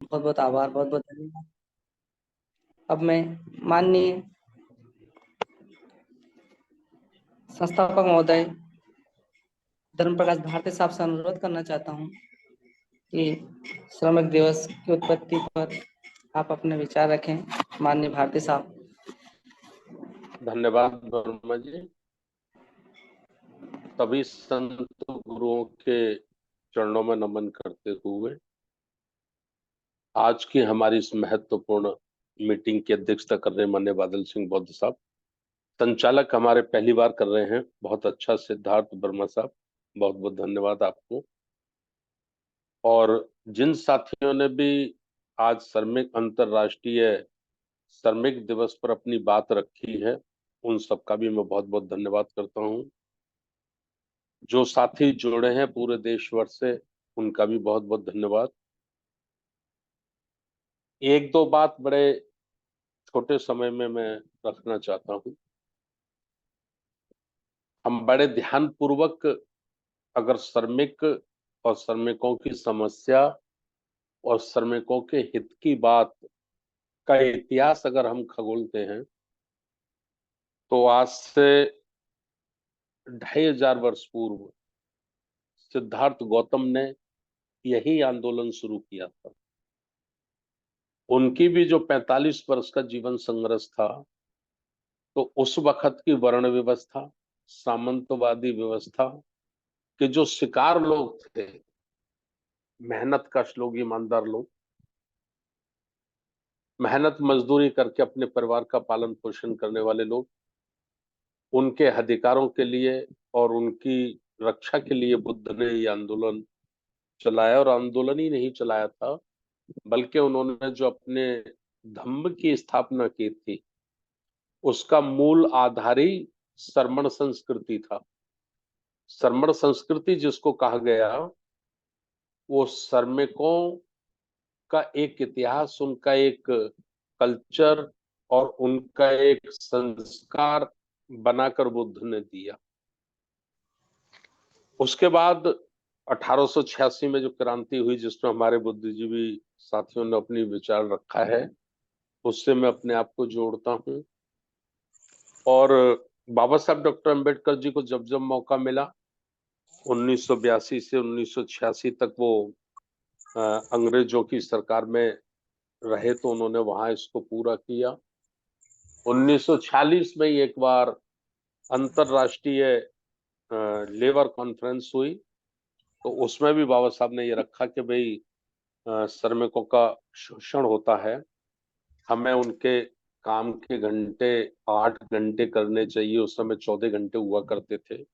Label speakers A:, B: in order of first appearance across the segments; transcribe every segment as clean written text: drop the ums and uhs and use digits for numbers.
A: बहुत बहुत आभार, बहुत बहुत धन्यवाद। अब मैं माननीय संस्थापक महोदय धर्म प्रकाश भारती साहब से अनुरोध करना चाहता हूँ कि श्रमिक दिवस की उत्पत्ति पर आप अपने विचार रखें। माननीय भारती साहब।
B: धन्यवाद वर्मा जी। सभी संत गुरुओं के चरणों में नमन करते हुए आज की हमारी इस महत्वपूर्ण मीटिंग की अध्यक्षता कर रहे माननीय बादल सिंह बौद्ध साहब, संचालक हमारे पहली बार कर रहे हैं, बहुत अच्छा सिद्धार्थ वर्मा साहब, बहुत बहुत धन्यवाद आपको। और जिन साथियों ने भी आज श्रमिक अंतर्राष्ट्रीय श्रमिक दिवस पर अपनी बात रखी है, उन सबका भी मैं बहुत बहुत धन्यवाद करता हूं। जो साथी जुड़े हैं पूरे देश भर से, उनका भी बहुत बहुत धन्यवाद। एक दो बात बड़े छोटे समय में मैं रखना चाहता हूं। हम बड़े ध्यान पूर्वक अगर श्रमिक और श्रमिकों की समस्या और श्रमिकों के हित की बात का इतिहास अगर हम खगोलते हैं तो आज से 2500 वर्ष पूर्व सिद्धार्थ गौतम ने यही आंदोलन शुरू किया था। उनकी भी जो 45 वर्ष का जीवन संघर्ष था, तो उस वक्त की वर्ण व्यवस्था, सामंतवादी व्यवस्था के जो शिकार लोग थे, मेहनत कश लोग, ईमानदार लोग, मेहनत मजदूरी करके अपने परिवार का पालन पोषण करने वाले लोग, उनके अधिकारों के लिए और उनकी रक्षा के लिए बुद्ध ने ये आंदोलन चलाया। और आंदोलन ही नहीं चलाया था, बल्कि उन्होंने जो अपने धम्म की स्थापना की थी, उसका मूल आधार ही श्रमण संस्कृति था। श्रमण संस्कृति जिसको कहा गया, वो श्रमिकों का एक इतिहास, उनका एक कल्चर और उनका एक संस्कार बनाकर बुद्ध ने दिया। उसके बाद 1886 में जो क्रांति हुई, जिसमें हमारे बुद्धिजीवी साथियों ने अपनी विचार रखा है, उससे मैं अपने आप को जोड़ता हूं। और बाबा साहब डॉक्टर अंबेडकर जी को जब जब मौका मिला, 1982 से 1986 तक वो अंग्रेजों की सरकार में रहे, तो उन्होंने वहां इसको पूरा किया। 1946 में एक बार अंतरराष्ट्रीय लेबर कॉन्फ्रेंस हुई, तो उसमें भी बाबा साहब ने ये रखा कि भाई श्रमिकों का शोषण होता है, हमें उनके काम के घंटे 8 घंटे करने चाहिए। उस समय 14 घंटे हुआ करते थे।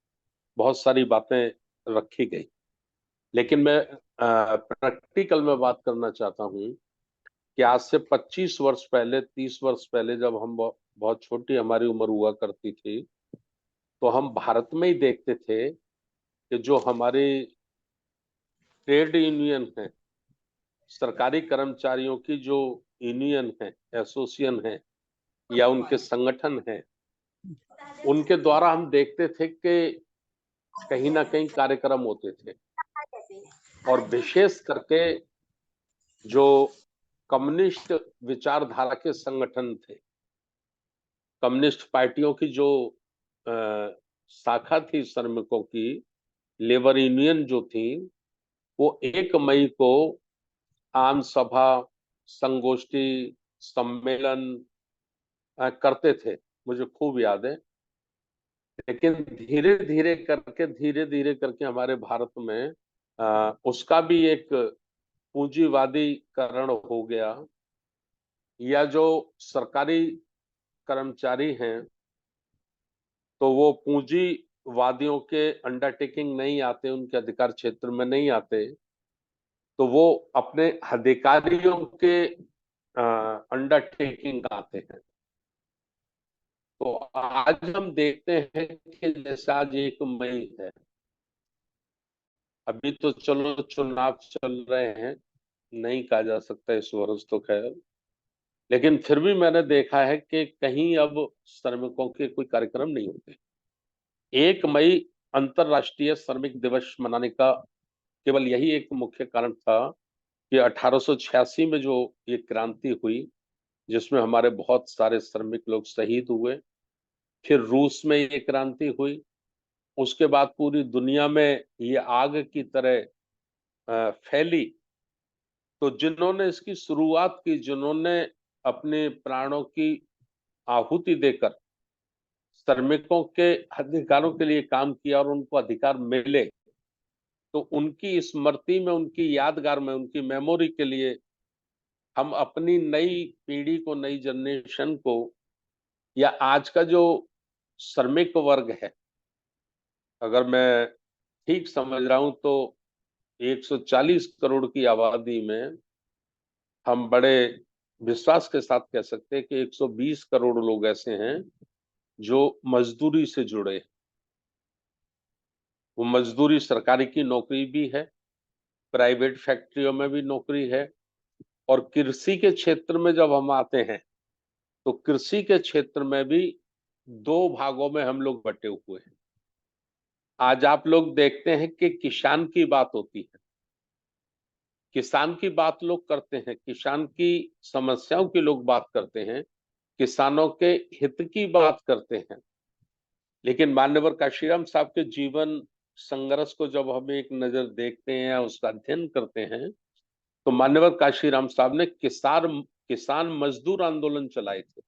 B: बहुत सारी बातें रखी गई, लेकिन मैं प्रैक्टिकल में बात करना चाहता हूँ कि आज से 25 वर्ष पहले, 30 वर्ष पहले, जब हम बहुत छोटी हमारी उम्र हुआ करती थी, तो हम भारत में ही देखते थे कि जो हमारी ट्रेड यूनियन है, सरकारी कर्मचारियों की जो यूनियन है, एसोसिएशन है या उनके संगठन है, उनके द्वारा हम देखते थे कि कहीं ना कहीं कार्यक्रम होते थे। और विशेष करके जो कम्युनिस्ट विचारधारा के संगठन थे, कम्युनिस्ट पार्टियों की जो शाखा थी श्रमिकों की, लेबर यूनियन जो थी, वो 1 मई को आम सभा, संगोष्ठी, सम्मेलन करते थे, मुझे खूब याद है। लेकिन धीरे धीरे करके हमारे भारत में उसका भी एक पूंजीवादीकरण हो गया, या जो सरकारी कर्मचारी हैं, तो वो पूंजीवादियों के अंडरटेकिंग नहीं आते, उनके अधिकार क्षेत्र में नहीं आते, तो वो अपने अधिकारियों के अंडरटेकिंग आते हैं। तो आज हम देखते हैं कि जैसे आज 1 मई है, अभी तो चलो चुनाव चल रहे हैं, नहीं कहा जा सकता इस वर्ष तो खैर, लेकिन फिर भी मैंने देखा है कि कहीं अब श्रमिकों के कोई कार्यक्रम नहीं होते। 1 मई अंतरराष्ट्रीय श्रमिक दिवस मनाने का केवल यही एक मुख्य कारण था कि 1886 में जो ये क्रांति हुई, जिसमें हमारे बहुत सारे श्रमिक लोग शहीद हुए, फिर रूस में ये क्रांति हुई, उसके बाद पूरी दुनिया में ये आग की तरह फैली। तो जिन्होंने इसकी शुरुआत की, जिन्होंने अपने प्राणों की आहुति देकर श्रमिकों के अधिकारों के लिए काम किया और उनको अधिकार मिले, तो उनकी स्मृति में, उनकी यादगार में, उनकी मेमोरी के लिए हम अपनी नई पीढ़ी को, नई जनरेशन को, या आज का जो श्रमिक वर्ग है, अगर मैं ठीक समझ रहा हूं तो 140 करोड़ की आबादी में हम बड़े विश्वास के साथ कह सकते हैं कि 120 करोड़ लोग ऐसे हैं जो मजदूरी से जुड़े। वो मजदूरी, सरकारी की नौकरी भी है, प्राइवेट फैक्ट्रियों में भी नौकरी है, और कृषि के क्षेत्र में जब हम आते हैं तो कृषि के क्षेत्र में भी दो भागों में हम लोग बटे हुए हैं। आज आप लोग देखते हैं कि किसान की बात होती है, किसान की बात लोग करते हैं, किसान की समस्याओं की लोग बात करते हैं, किसानों के हित की बात करते हैं। लेकिन मान्यवर काशीराम साहब के जीवन संघर्ष को जब हम एक नजर देखते हैं, उसका अध्ययन करते हैं, तो मान्यवर काशीराम साहब ने किसान मजदूर आंदोलन चलाए थे।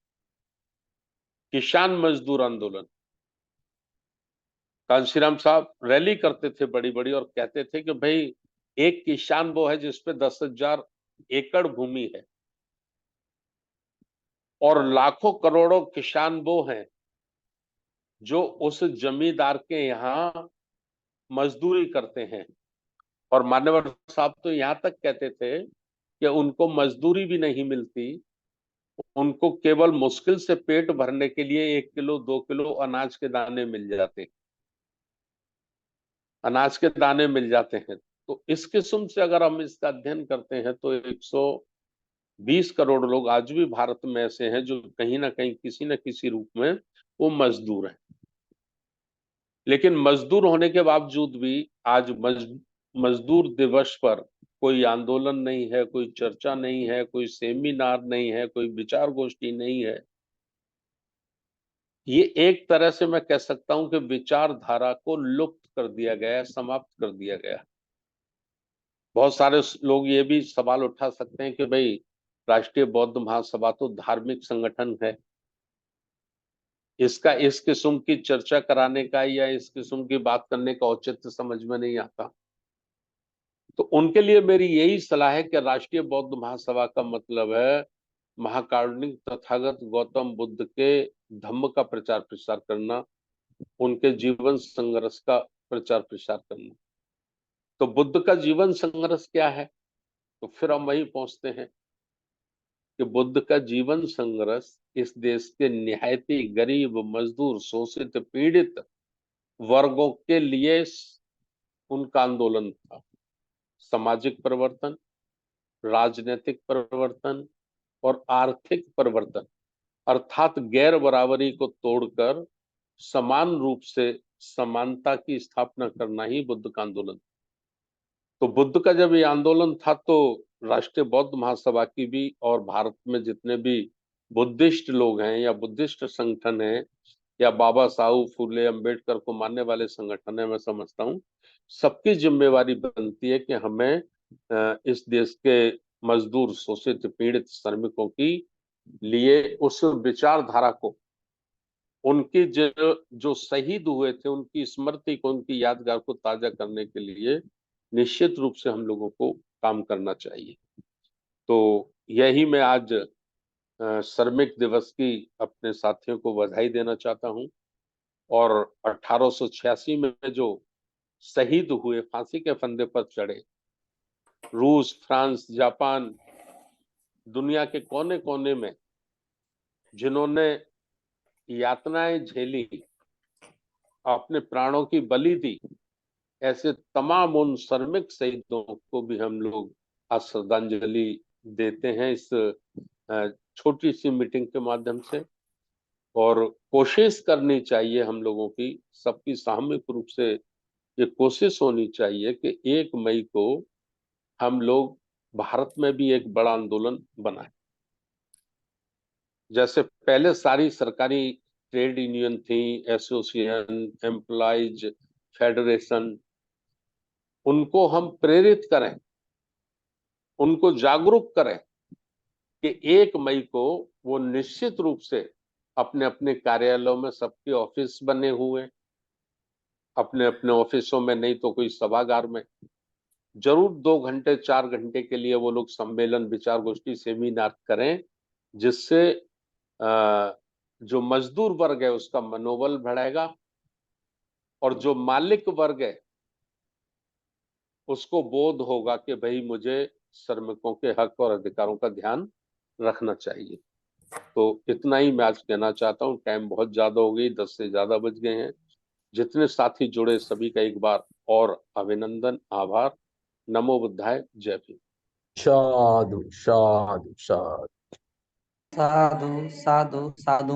B: किसान मजदूर आंदोलन, कांशीराम साहब रैली करते थे बड़ी बड़ी, और कहते थे कि भाई, एक किसान वो है जिसपे 10,000 एकड़ भूमि है, और लाखों करोड़ों किसान वो हैं जो उस जमींदार के यहाँ मजदूरी करते हैं। और मान्यवर साहब तो यहाँ तक कहते थे कि उनको मजदूरी भी नहीं मिलती, उनको केवल मुश्किल से पेट भरने के लिए 1 किलो 2 किलो अनाज के दाने मिल जाते, अनाज के दाने मिल जाते हैं। तो इस किस्म से अगर हम इसका अध्ययन करते हैं तो 120 करोड़ लोग आज भी भारत में ऐसे हैं जो कहीं ना कहीं, किसी न किसी रूप में वो मजदूर हैं। लेकिन मजदूर होने के बावजूद भी आज मजदूर दिवस पर कोई आंदोलन नहीं है, कोई चर्चा नहीं है, कोई सेमिनार नहीं है, कोई विचार गोष्ठी नहीं है। ये एक तरह से मैं कह सकता हूं कि विचारधारा को लुप्त कर दिया गया है, समाप्त कर दिया गया है। बहुत सारे लोग ये भी सवाल उठा सकते हैं कि भाई, राष्ट्रीय बौद्ध महासभा तो धार्मिक संगठन है, इसका इस किस्म की चर्चा कराने का या इस किस्म की बात करने का औचित्य समझ में नहीं आता। तो उनके लिए मेरी यही सलाह है कि राष्ट्रीय बौद्ध महासभा का मतलब है महाकारुणिक तथागत गौतम बुद्ध के धम्म का प्रचार प्रसार करना, उनके जीवन संघर्ष का प्रचार प्रसार करना। तो बुद्ध का जीवन संघर्ष क्या है? तो फिर हम वही पहुंचते हैं कि बुद्ध का जीवन संघर्ष इस देश के निहायती गरीब, मजदूर, शोषित, पीड़ित वर्गों के लिए उनका आंदोलन था। सामाजिक परिवर्तन, राजनीतिक परिवर्तन और आर्थिक परिवर्तन, अर्थात गैर बराबरी को तोड़कर समान रूप से समानता की स्थापना करना ही बुद्ध का आंदोलन। तो बुद्ध का जब ये आंदोलन था तो राष्ट्रीय बौद्ध महासभा की भी, और भारत में जितने भी बुद्धिस्ट लोग हैं या बुद्धिस्ट संगठन हैं या बाबा साहब फुले अंबेडकर को मानने वाले संगठन है, मैं समझता हूँ सबकी जिम्मेवारी बनती है कि हमें इस देश के मजदूर, शोषित, पीड़ित श्रमिकों की लिए उस विचारधारा को, उनकी जो जो शहीद हुए थे उनकी स्मृति को, उनकी यादगार को ताजा करने के लिए निश्चित रूप से हम लोगों को काम करना चाहिए। तो यही मैं आज श्रमिक दिवस की अपने साथियों को बधाई देना चाहता हूं। और 1886 में जो शहीद हुए, फांसी के फंदे पर चढ़े, रूस, फ्रांस, जापान, दुनिया के कोने कोने में जिन्होंने यातनाएं झेली, अपने प्राणों की बलि दी, ऐसे तमाम उन श्रमिक शहीदों को भी हम लोग आज श्रद्धांजलि देते हैं इस छोटी सी मीटिंग के माध्यम से। और कोशिश करनी चाहिए हम लोगों की, सबकी सामूहिक रूप से ये कोशिश होनी चाहिए कि 1 मई को हम लोग भारत में भी एक बड़ा आंदोलन बना है। जैसे पहले सारी सरकारी ट्रेड यूनियन थी, एसोसिएशन, एम्प्लॉयज फेडरेशन, उनको हम प्रेरित करें, उनको जागरूक करें कि 1 मई को वो निश्चित रूप से अपने अपने कार्यालयों में, सबके ऑफिस बने हुए, अपने अपने ऑफिसों में नहीं तो कोई सभागार में जरूर 2 घंटे 4 घंटे के लिए वो लोग सम्मेलन, विचार गोष्ठी, सेमिनार करें, जिससे जो मजदूर वर्ग है उसका मनोबल बढ़ेगा और जो मालिक वर्ग है उसको बोध होगा कि भाई मुझे श्रमिकों के हक और अधिकारों का ध्यान रखना चाहिए। तो इतना ही मैं आज कहना चाहता हूँ। टाइम बहुत ज्यादा हो गई, 10 से ज्यादा बज गए हैं। जितने साथी जुड़े सभी का एक बार और अभिनंदन, आभार। नमो बुद्धाय, जय भीम।
C: साधु साधु साधु।
A: साधु साधु साधु।